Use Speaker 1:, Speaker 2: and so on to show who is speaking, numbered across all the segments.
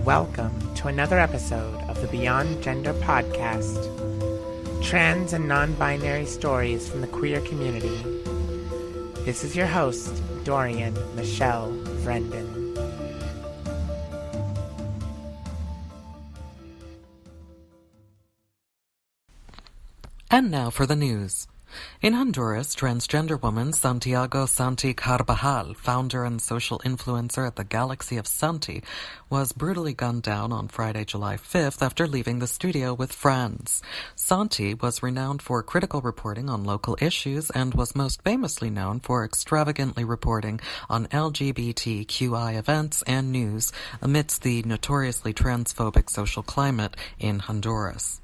Speaker 1: welcome to another episode of the Beyond Gender podcast. Trans and non-binary stories from the queer community. This is your host, Dorian Michelle Vrendon.
Speaker 2: And now for the news. In Honduras, transgender woman Santiago Santi Carvajal, founder and social influencer at the Galaxy of Santi, was brutally gunned down on Friday, July 5th after leaving the studio with friends. Santi was renowned for critical reporting on local issues and was most famously known for extravagantly reporting on LGBTQI events and news amidst the notoriously transphobic social climate in Honduras.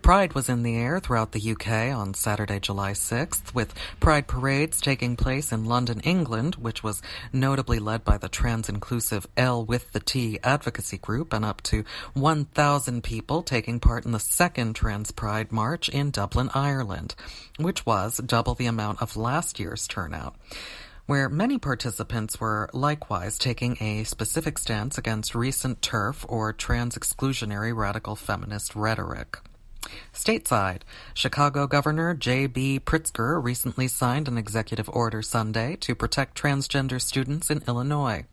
Speaker 2: Pride was in the air throughout the UK on Saturday, July 6th, with Pride parades taking place in London, England, which was notably led by the trans-inclusive L with the T advocacy group, and up to 1,000 people taking part in the second Trans Pride March in Dublin, Ireland, which was double the amount of last year's turnout, where many participants were likewise taking a specific stance against recent TERF or trans-exclusionary radical feminist rhetoric. Stateside, Chicago Governor J.B. Pritzker recently signed an executive order Sunday to protect transgender students in Illinois.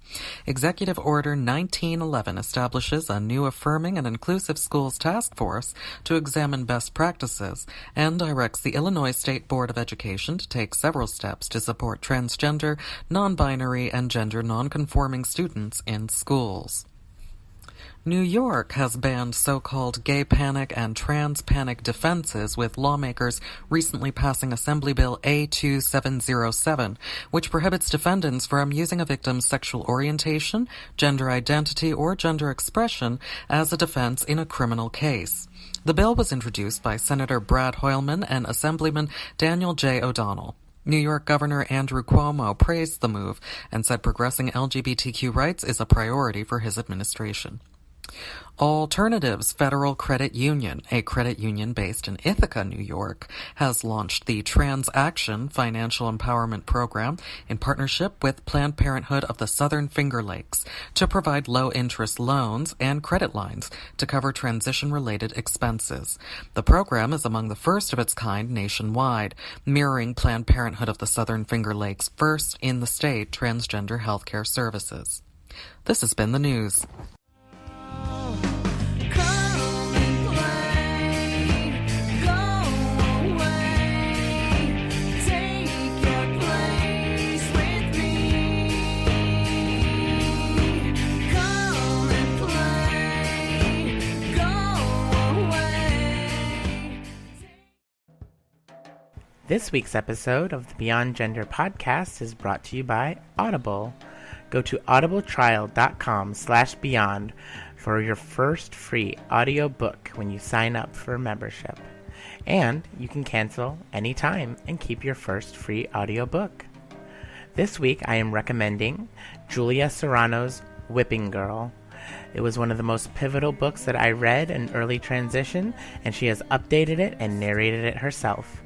Speaker 2: Executive Order 1911 establishes a new affirming and inclusive schools task force to examine best practices and directs the Illinois State Board of Education to take several steps to support transgender, non-binary, and gender non-conforming students in schools. New York has banned so-called gay panic and trans panic defenses, with lawmakers recently passing Assembly Bill A2707, which prohibits defendants from using a victim's sexual orientation, gender identity, or gender expression as a defense in a criminal case. The bill was introduced by Senator Brad Hoylman and Assemblyman Daniel J. O'Donnell. New York Governor Andrew Cuomo praised the move and said progressing LGBTQ rights is a priority for his administration. Alternatives Federal Credit Union, a credit union based in Ithaca, New York, has launched the Trans Action Financial Empowerment Program in partnership with Planned Parenthood of the Southern Finger Lakes to provide low-interest loans and credit lines to cover transition-related expenses. The program is among the first of its kind nationwide, mirroring Planned Parenthood of the Southern Finger Lakes' first in the state transgender healthcare services. This has been the news.
Speaker 1: This week's episode of the Beyond Gender podcast is brought to you by Audible. Go to audibletrial.com/beyond for your first free audio book when you sign up for a membership. And you can cancel anytime and keep your first free audio book. This week I am recommending Julia Serrano's Whipping Girl. It was one of the most pivotal books that I read in early transition, and she has updated it and narrated it herself.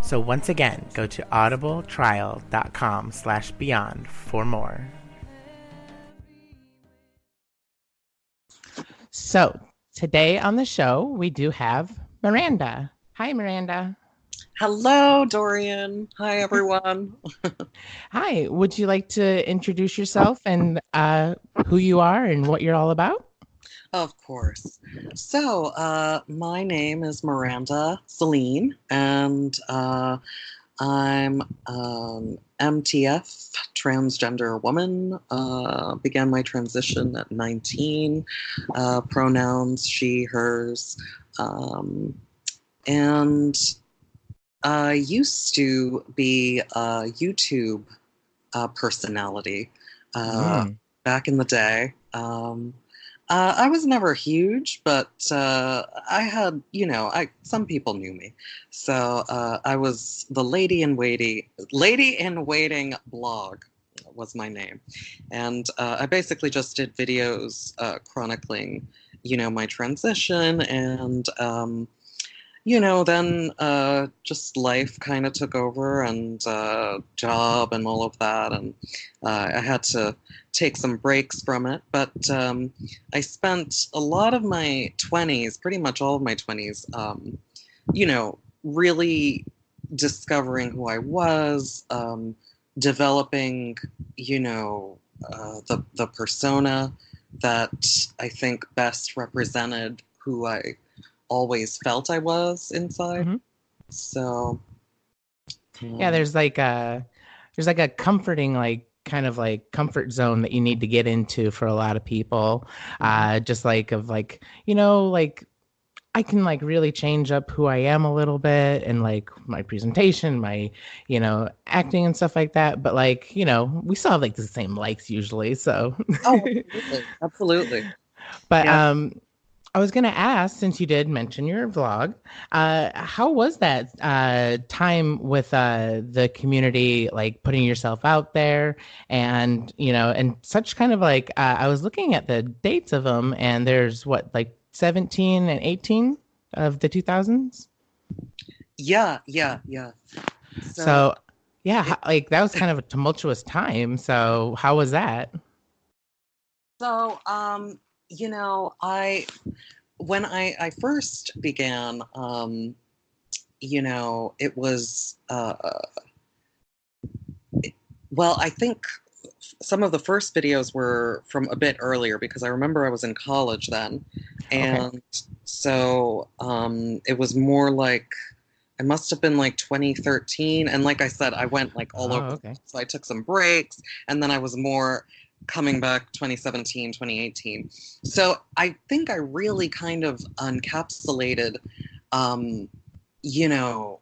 Speaker 1: So once again, go to audibletrial.com/beyond for more. So today on the show, we do have Miranda. Hi, Miranda.
Speaker 3: Hello, Dorian. Hi, everyone.
Speaker 1: Hi. Would you like to introduce yourself and who you are and what you're all about?
Speaker 3: Of course. So, my name is Miranda Selene, and I'm an MTF transgender woman. Began my transition at 19. Pronouns she, hers. And I used to be a YouTube personality back in the day. I was never huge, but I had, some people knew me. So I was the Lady in Waiting blog was my name. And I basically just did videos chronicling, my transition and, then just life kind of took over, and job and all of that. And I had to take some breaks from it. But I spent a lot of my 20s, pretty much all of my 20s, really discovering who I was, developing, the persona that I think best represented who I always felt I was inside.
Speaker 1: Mm-hmm.
Speaker 3: So
Speaker 1: Yeah, there's like a comforting, like kind of like comfort zone that you need to get into for a lot of people. Just like of like, like I can like really change up who I am a little bit and like my presentation, my, acting and stuff like that. But like, we still have like the same likes usually. So,
Speaker 3: oh, absolutely, absolutely.
Speaker 1: but
Speaker 3: Yeah.
Speaker 1: I was gonna ask, since you did mention your vlog, how was that time with the community, like putting yourself out there, and and such kind of like I was looking at the dates of them, and there's what like 17 and 18 of the 2000s.
Speaker 3: Yeah, yeah, yeah. So
Speaker 1: So yeah,
Speaker 3: it,
Speaker 1: like that was kind of a tumultuous time. So how was that?
Speaker 3: so I when I first began, it was well, I think some of the first videos were from a bit earlier because I remember I was in college then.
Speaker 1: Okay.
Speaker 3: And so it was more like, it must have been like 2013. And like I said, I went like all
Speaker 1: Oh,
Speaker 3: over.
Speaker 1: okay.
Speaker 3: So I took some breaks, and then I was more coming back 2017, 2018. So I think I really kind of encapsulated, um, you know,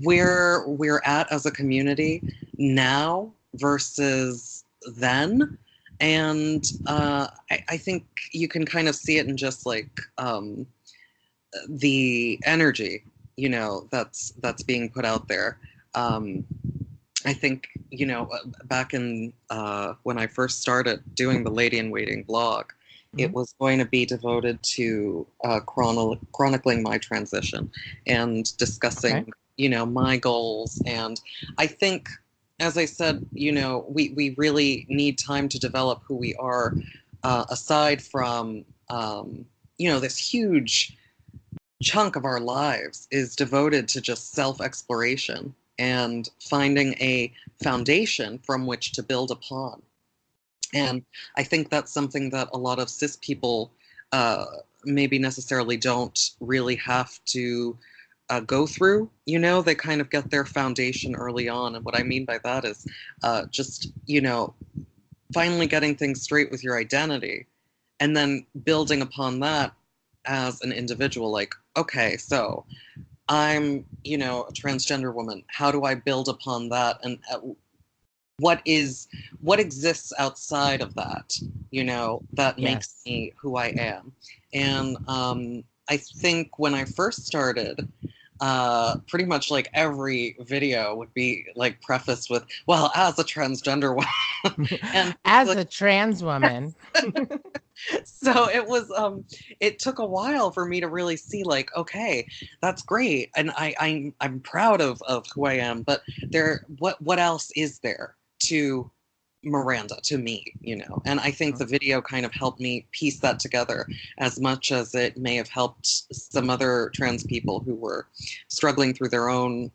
Speaker 3: where we're at as a community now versus then. And I think you can kind of see it in just like the energy, that's being put out there. Um, I think, back in when I first started doing the Lady in Waiting blog,
Speaker 1: Hmm.
Speaker 3: it was going to be devoted to chronicling my transition and
Speaker 1: Okay.
Speaker 3: discussing, my goals. And I think, as I said, we really need time to develop who we are, aside from, this huge chunk of our lives is devoted to just self exploration and finding a foundation from which to build upon. And I think that's something that a lot of cis people uh, maybe necessarily don't really have to go through. They kind of get their foundation early on. And what I mean by that is just, finally getting things straight with your identity and then building upon that as an individual. Like, okay, so I'm, a transgender woman. How do I build upon that? And what exists outside of that, that makes
Speaker 1: Yes.
Speaker 3: me who I am. And I think when I first started, pretty much like every video would be like prefaced with, well, as a transgender woman. And it's
Speaker 1: As
Speaker 3: like,
Speaker 1: a trans woman.
Speaker 3: so it took a while for me to really see, like, okay, that's great, and I'm proud of who I am, but what else is there to Miranda, to me, and I think the video kind of helped me piece that together, as much as it may have helped some other trans people who were struggling through their own,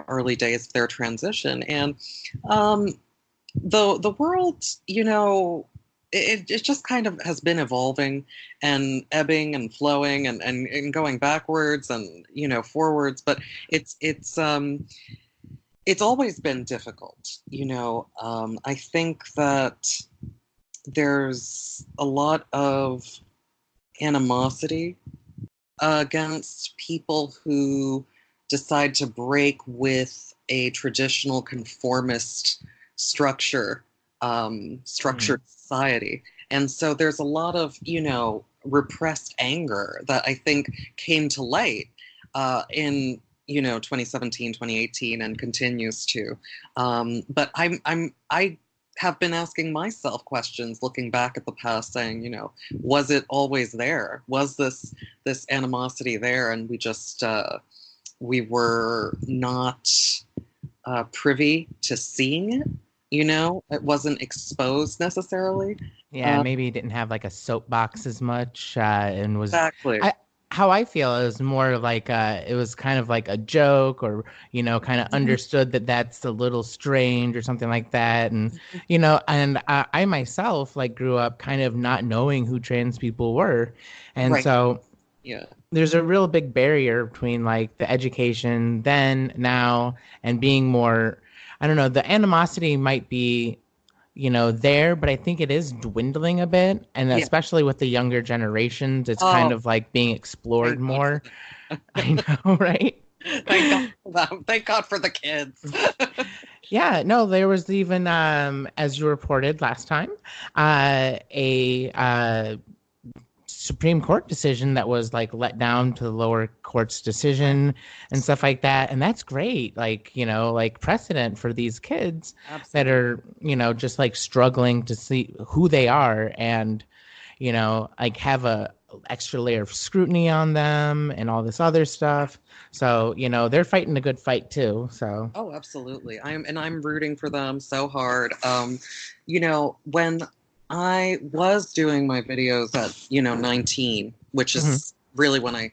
Speaker 3: early days of their transition. And the world, it just kind of has been evolving and ebbing and flowing, and going backwards and, forwards, but it's always been difficult. I think that there's a lot of animosity against people who decide to break with a traditional conformist structured society. And so there's a lot of, repressed anger that I think came to light in 2017, 2018, and continues to. But I have been asking myself questions, looking back at the past, saying, was it always there? Was this animosity there, and we were not privy to seeing it? It wasn't exposed necessarily.
Speaker 1: Yeah, maybe he didn't have like a soapbox as much, and was
Speaker 3: Exactly.
Speaker 1: how I feel is more like it was kind of like a joke, or kind of understood that that's a little strange or something like that, and and I myself like grew up kind of not knowing who trans people were, and
Speaker 3: Right.
Speaker 1: so
Speaker 3: Yeah.
Speaker 1: there's a real big barrier between like the education then, now, and being more. I don't know. The animosity might be there, but I think it is dwindling a bit. And
Speaker 3: Yeah.
Speaker 1: especially with the younger generations, it's kind
Speaker 3: Oh,
Speaker 1: of like being explored
Speaker 3: thank God for
Speaker 1: more. I know, right?
Speaker 3: Thank God for them. Thank God for the kids.
Speaker 1: Yeah, no, there was even, as you reported last time, a Supreme Court decision that was like let down to the lower court's decision and stuff like that. And that's great. Like, like precedent for these kids that are, just like struggling to see who they are and, like have a extra layer of scrutiny on them and all this other stuff. So, they're fighting a good fight too. So,
Speaker 3: Oh, absolutely. I'm rooting for them so hard. When I was doing my videos at, 19, which is really when I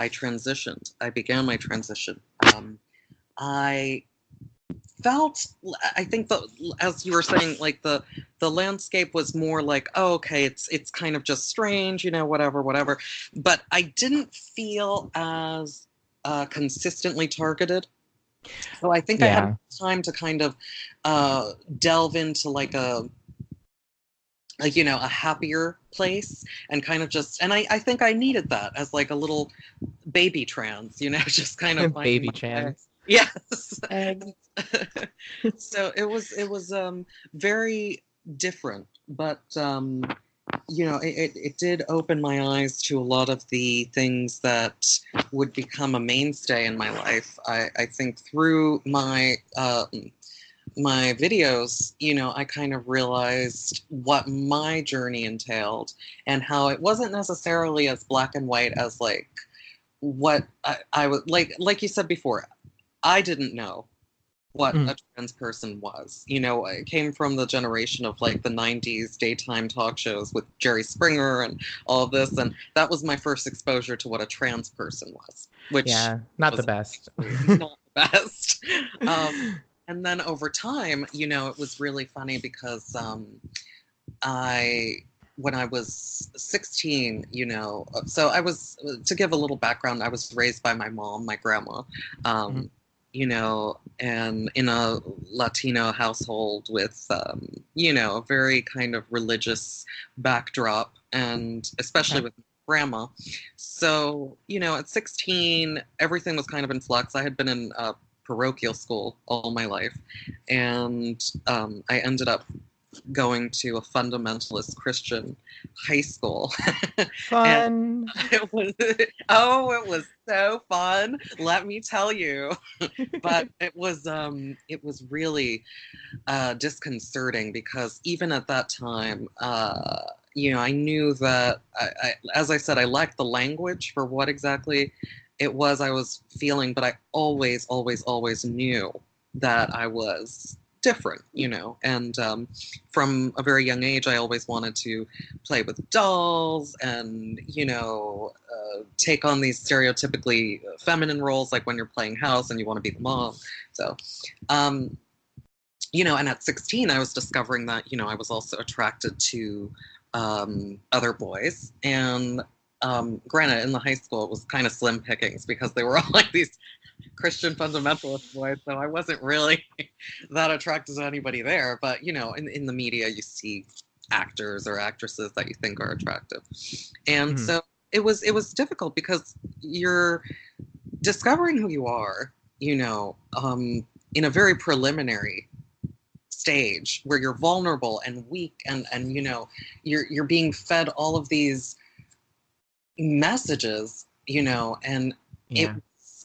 Speaker 3: transitioned. I began my transition. I felt, I think that, as you were saying, like the landscape was more like, oh, okay, it's kind of just strange, whatever. But I didn't feel as consistently targeted. So I think I had time to kind of delve into like a happier place, and kind of just, and I think I needed that as like a little baby trans, just kind of
Speaker 1: baby trans.
Speaker 3: Yes. So it was very different, but it did open my eyes to a lot of the things that would become a mainstay in my life. I think through my my videos, I kind of realized what my journey entailed, and how it wasn't necessarily as black and white as like what I was like you said before. I didn't know what a trans person was. I came from the generation of like the 90s daytime talk shows with Jerry Springer and all of this, and that was my first exposure to what a trans person was, which
Speaker 1: not the best.
Speaker 3: Not the best. And then over time, it was really funny because when I was 16, so I was, to give a little background, I was raised by my mom, my grandma, and in a Latino household with, a very kind of religious backdrop, and especially with grandma. So, at 16, everything was kind of in flux. I had been in parochial school all my life, and I ended up going to a fundamentalist Christian high school.
Speaker 1: Fun.
Speaker 3: It was so fun, let me tell you. But it was really disconcerting, because even at that time, I knew that I, as I said, I lacked the language for what exactly it was I was feeling, but I always knew that I was different, and from a very young age, I always wanted to play with dolls and, take on these stereotypically feminine roles, like when you're playing house and you want to be the mom. So, and at 16, I was discovering that, I was also attracted to other boys, and granted, in the high school, it was kind of slim pickings, because they were all like these Christian fundamentalist boys, so I wasn't really that attracted to anybody there. But, in the media, you see actors or actresses that you think are attractive. And so it was difficult, because you're discovering who you are, in a very preliminary stage, where you're vulnerable and weak, and you're being fed all of these messages, and it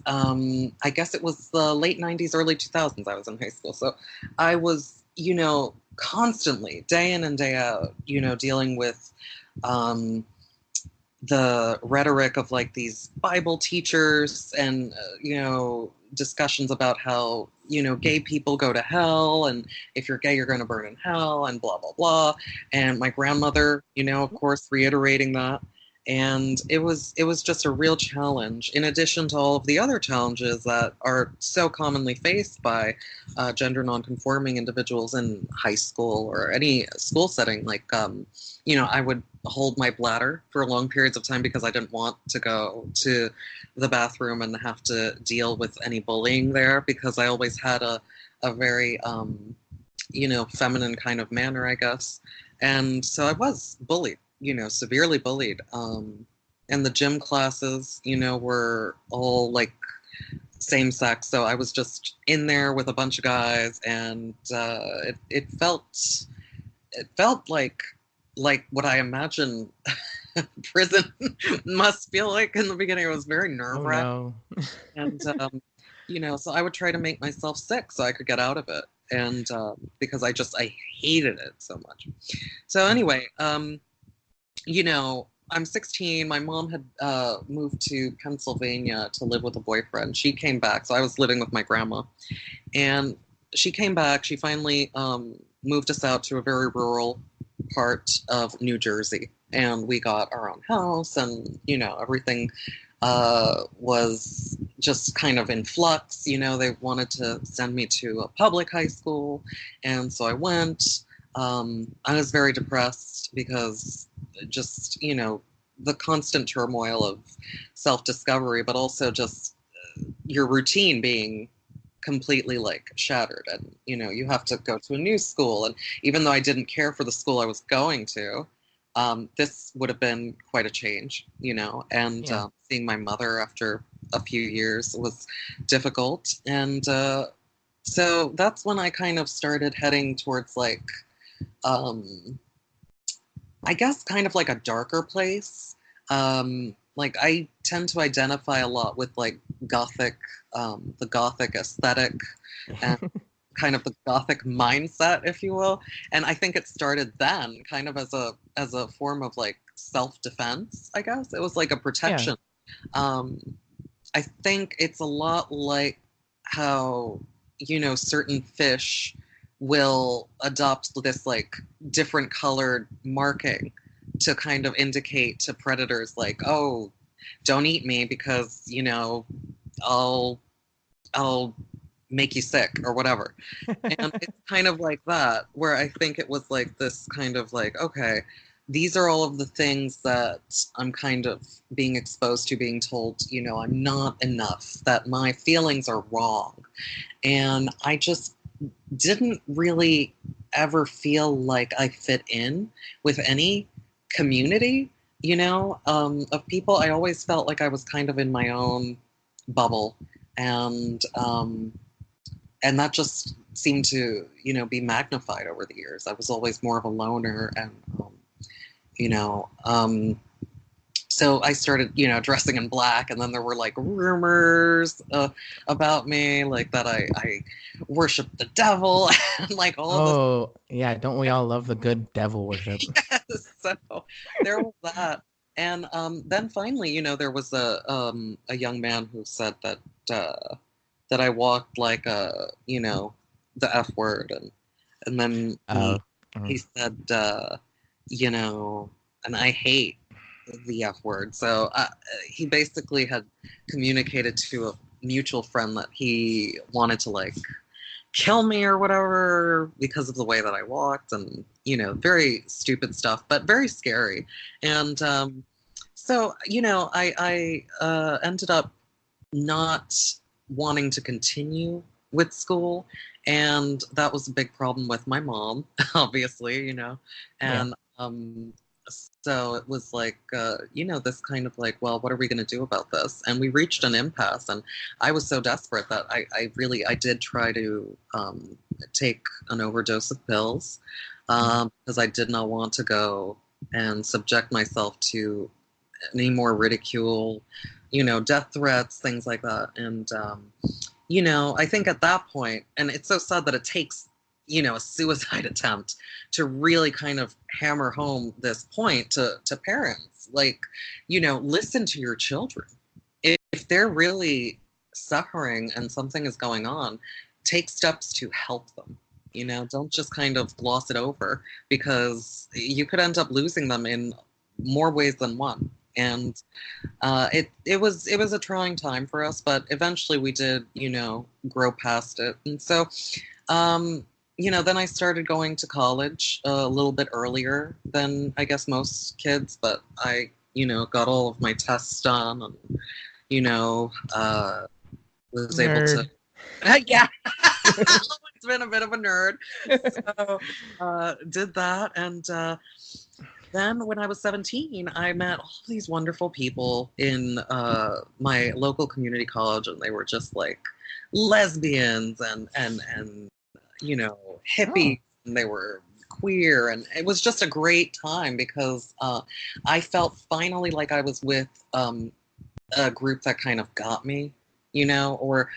Speaker 3: I guess it was the late 90s, early 2000s. I was in high school, so I was, constantly, day in and day out, dealing with um, the rhetoric of like these Bible teachers and, discussions about how, gay people go to hell, and if you're gay, you're going to burn in hell, and blah, blah, blah. And my grandmother, of course, reiterating that. And it was just a real challenge, in addition to all of the other challenges that are so commonly faced by gender nonconforming individuals in high school or any school setting. Like, I would hold my bladder for long periods of time because I didn't want to go to the bathroom and have to deal with any bullying there, because I always had a very, feminine kind of manner, I guess. And so I was bullied, severely bullied. And the gym classes, were all like same sex. So I was just in there with a bunch of guys, and it felt like what I imagine prison must feel like in the beginning. It was very nerve-wracking.
Speaker 1: Oh, no.
Speaker 3: And, so I would try to make myself sick so I could get out of it. And because I hated it so much. So anyway, I'm 16. My mom had moved to Pennsylvania to live with a boyfriend. She came back. So I was living with my grandma. And she came back. She finally moved us out to a very rural part of New Jersey. And we got our own house, and, everything was just kind of in flux. They wanted to send me to a public high school. And so I went. I was very depressed because just, the constant turmoil of self-discovery, but also just your routine being completely like shattered. And, you have to go to a new school. And even though I didn't care for the school I was going to, this would have been quite a change, and seeing my mother after a few years was difficult. And so that's when I kind of started heading towards like, I guess kind of like a darker place. Like I tend to identify a lot with like Gothic, the Gothic aesthetic and kind of the Gothic mindset, if you will. And I think it started then kind of as a form of like self-defense, I guess. It was like a protection. Yeah. I think it's a lot like how, certain fish will adopt this like different colored marking to kind of indicate to predators like, oh, don't eat me because, I'll make you sick or whatever. And it's kind of like that, where I think it was like this kind of like, okay, these are all of the things that I'm kind of being exposed to, being told, I'm not enough, that my feelings are wrong. And I just didn't really ever feel like I fit in with any community, of people. I always felt like I was kind of in my own bubble. And that just seemed to, be magnified over the years. I was always more of a loner, and, so I started, dressing in black, and then there were like rumors about me, like that I worship the devil, and like all of this.
Speaker 1: Oh, yeah. Don't we all love the good devil worship?
Speaker 3: Yes, so there was that. And then finally, there was a young man who said that I walked like the F word, and then he said, and I hate the F word. So he basically had communicated to a mutual friend that he wanted to like kill me or whatever because of the way that I walked, and very stupid stuff, but very scary. And so I ended up not wanting to continue with school, and that was a big problem with my mom, obviously, and so it was like, this kind of like, well, what are we going to do about this? And we reached an impasse, and I was so desperate that I did try to take an overdose of pills, because I did not want to go and subject myself to any more ridicule, death threats, things like that. And, I think at that point, and it's so sad that it takes a suicide attempt to really kind of hammer home this point to parents. Like, listen to your children. If they're really suffering and something is going on, take steps to help them. Don't just kind of gloss it over, because you could end up losing them in more ways than one. And it was a trying time for us, but eventually we did, grow past it. And so, then I started going to college a little bit earlier than I guess most kids, but I, got all of my tests done and, was able to. Yeah. Always been a bit of a nerd. So did that. And then when I was 17, I met all these wonderful people in my local community college, and they were just like lesbians and hippies, and they were queer, and it was just a great time because I felt finally like I was with a group that kind of got me, or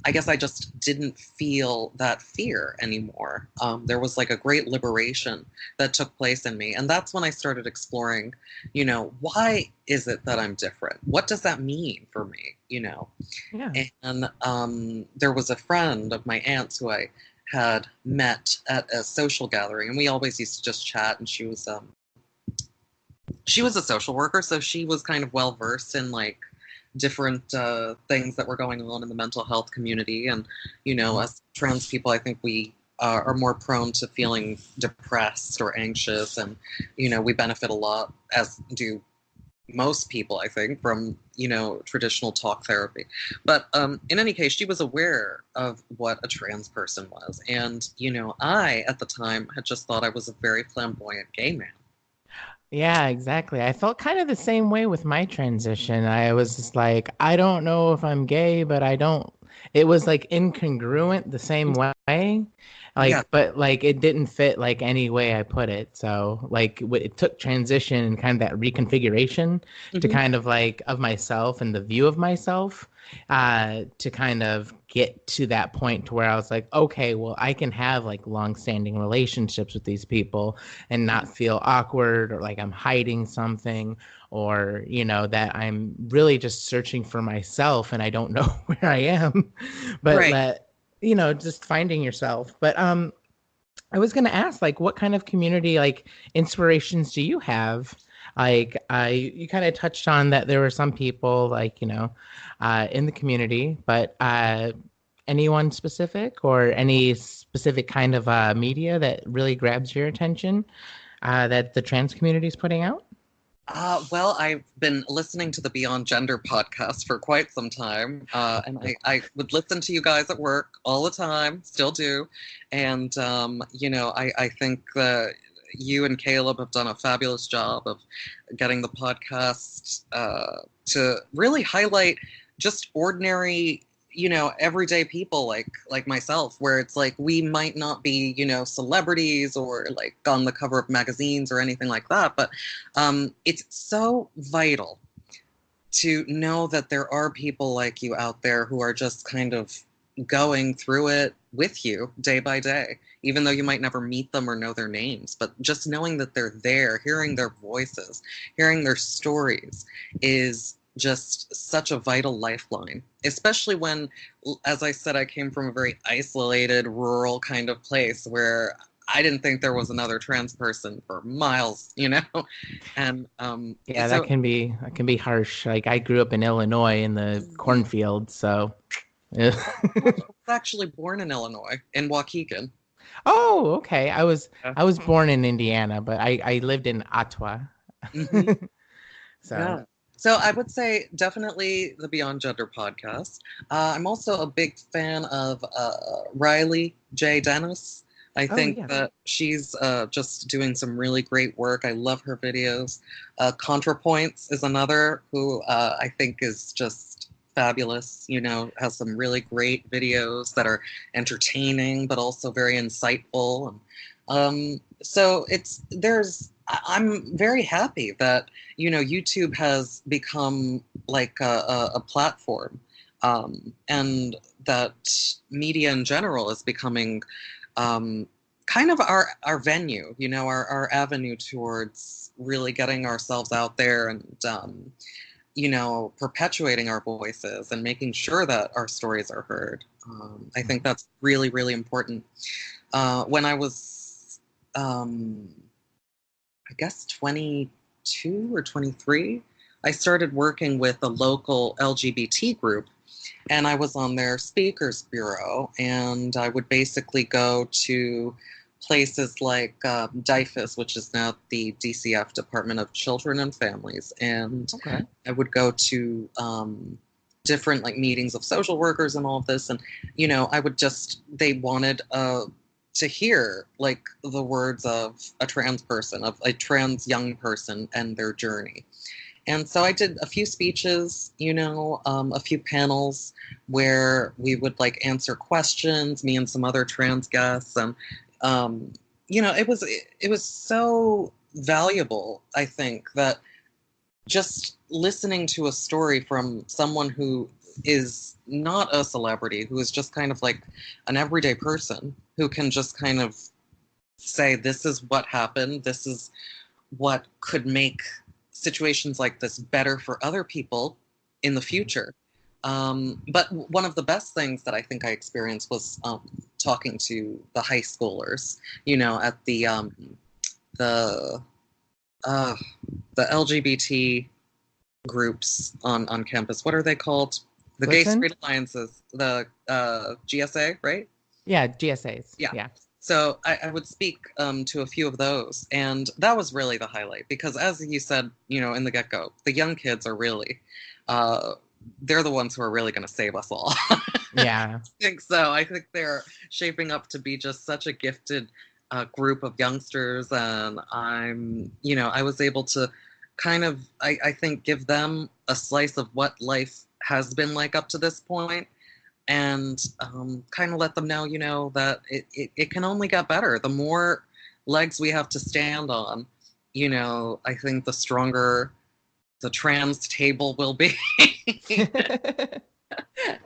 Speaker 3: I guess I just didn't feel that fear anymore. There was like a great liberation that took place in me. And that's when I started exploring, why is it that I'm different? What does that mean for me?
Speaker 1: Yeah.
Speaker 3: And there was a friend of my aunt's who I had met at a social gathering, and we always used to just chat, and she was a social worker, so she was kind of well versed in like different things that were going on in the mental health community. And as trans people, I think we are more prone to feeling depressed or anxious, and we benefit a lot, as do most people, I think, from traditional talk therapy. But in any case, she was aware of what a trans person was, and I at the time had just thought I was a very flamboyant gay man.
Speaker 1: Yeah, exactly. I felt kind of the same way with my transition. I was just like, I don't know if I'm gay, but I don't. It was like incongruent the same way. Like,
Speaker 3: Yeah.
Speaker 1: but like it didn't fit like any way I put it. So like it took transition and kind of that reconfiguration to kind of like of myself and the view of myself to kind of get to that point to where I was like, okay, well, I can have like long-standing relationships with these people and not feel awkward or like I'm hiding something, or that I'm really just searching for myself and I don't know where I am. But
Speaker 3: Right.
Speaker 1: just finding yourself. But I was going to ask, like, what kind of community like inspirations do you have? Like, you kind of touched on that there were some people like in the community, but anyone specific or any specific kind of media that really grabs your attention that the trans community is putting out?
Speaker 3: Well, I've been listening to the Beyond Gender podcast for quite some time, and I would listen to you guys at work all the time, still do. And, I think that you and Caleb have done a fabulous job of getting the podcast to really highlight just ordinary, everyday people like myself, where it's like we might not be, celebrities or like on the cover of magazines or anything like that, but it's so vital to know that there are people like you out there who are just kind of going through it with you day by day, even though you might never meet them or know their names. But just knowing that they're there, hearing their voices, hearing their stories is just such a vital lifeline, especially when, as I said, I came from a very isolated, rural kind of place where I didn't think there was another trans person for miles, and
Speaker 1: yeah, that can be harsh. Like I grew up in Illinois in the cornfield, so
Speaker 3: I was actually born in Illinois, in Waukegan.
Speaker 1: Oh, okay. I was born in Indiana, but I lived in Ottawa.
Speaker 3: Mm-hmm.
Speaker 1: So
Speaker 3: yeah. So I would say definitely the Beyond Gender podcast. I'm also a big fan of Riley J. Dennis. I think that she's just doing some really great work. I love her videos. ContraPoints is another who I think is just fabulous, has some really great videos that are entertaining, but also very insightful. And so I'm very happy that, YouTube has become like a platform, and that media in general is becoming kind of our venue, our avenue towards really getting ourselves out there and, perpetuating our voices and making sure that our stories are heard. I think that's really, really important. When I was, I guess 22 or 23, I started working with a local LGBT group, and I was on their speakers bureau, and I would basically go to places like DIFUS, which is now the DCF, Department of Children and Families, and I would go to different meetings of social workers and all of this, and they wanted to hear the words of a trans person, of a trans young person and their journey. And so I did a few speeches, a few panels where we would answer questions, me and some other trans guests. And, it was so valuable, I think, that just listening to a story from someone who is not a celebrity, who is just kind of like an everyday person who can just kind of say, this is what happened, this is what could make situations like this better for other people in the future. But one of the best things that I think I experienced was talking to the high schoolers, at the LGBT groups on campus. What are they called? The Gay Straight Alliances, the GSA, right?
Speaker 1: Yeah, GSAs.
Speaker 3: Yeah. So I would speak to a few of those, and that was really the highlight, because as you said, in the get-go, the young kids are really, they're the ones who are really going to save us all.
Speaker 1: Yeah.
Speaker 3: I think so. I think they're shaping up to be just such a gifted group of youngsters, and I was able to kind of, I think, give them a slice of what life has been like up to this point, and kind of let them know, that it can only get better. The more legs we have to stand on, I think the stronger the trans table will be.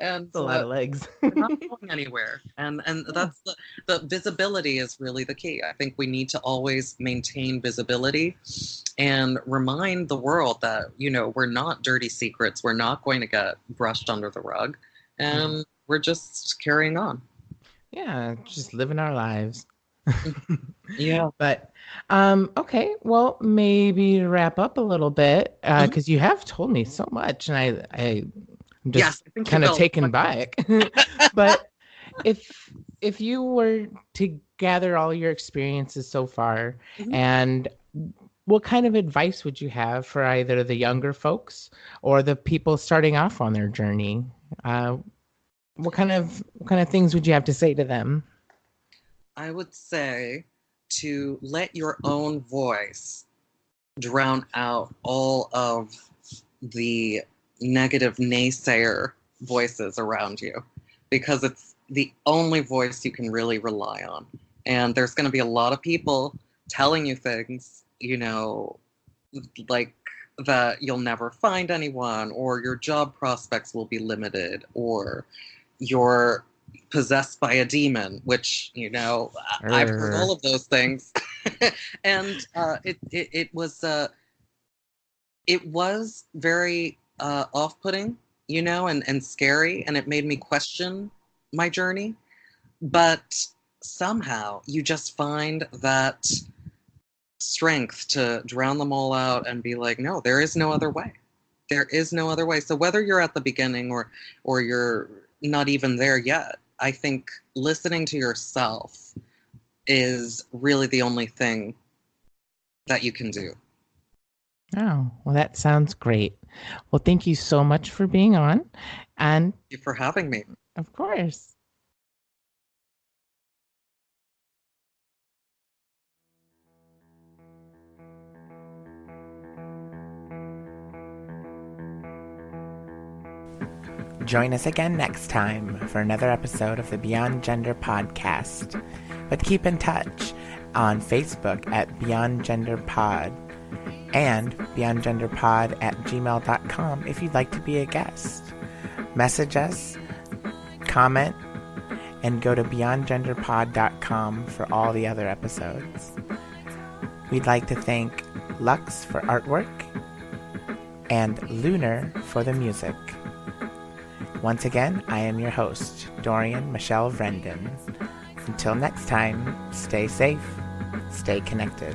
Speaker 3: And
Speaker 1: a lot of legs.
Speaker 3: We're not going anywhere. And that's the visibility is really the key. I think we need to always maintain visibility and remind the world that, we're not dirty secrets. We're not going to get brushed under the rug. And we're just carrying on.
Speaker 1: Yeah, just living our lives.
Speaker 3: Yeah.
Speaker 1: But okay, well, maybe to wrap up a little bit, because you have told me so much, and I'm just kind of taken back. But if you were to gather all your experiences so far, and what kind of advice would you have for either the younger folks or the people starting off on their journey? What kind of things would you have to say to them?
Speaker 3: I would say to let your own voice drown out all of the negative naysayer voices around you, because it's the only voice you can really rely on. And there's going to be a lot of people telling you things, like that you'll never find anyone, or your job prospects will be limited, or you're possessed by a demon, which, I've heard all of those things. And it was very off-putting, and scary, and it made me question my journey. But somehow you just find that strength to drown them all out and be like, no, there is no other way. There is no other way. So whether you're at the beginning or you're not even there yet, I think listening to yourself is really the only thing that you can do.
Speaker 1: Oh, well, that sounds great. Well, thank you so much for being on. And
Speaker 3: thank you for having me.
Speaker 1: Of course. Join us again next time for another episode of the Beyond Gender podcast. But keep in touch on Facebook at Beyond Gender Pod and beyondgenderpod@gmail.com if you'd like to be a guest. Message us, comment, and go to beyondgenderpod.com for all the other episodes. We'd like to thank Lux for artwork and Lunar for the music. Once again, I am your host, Dorian Michelle Vrendon. Until next time, stay safe, stay connected.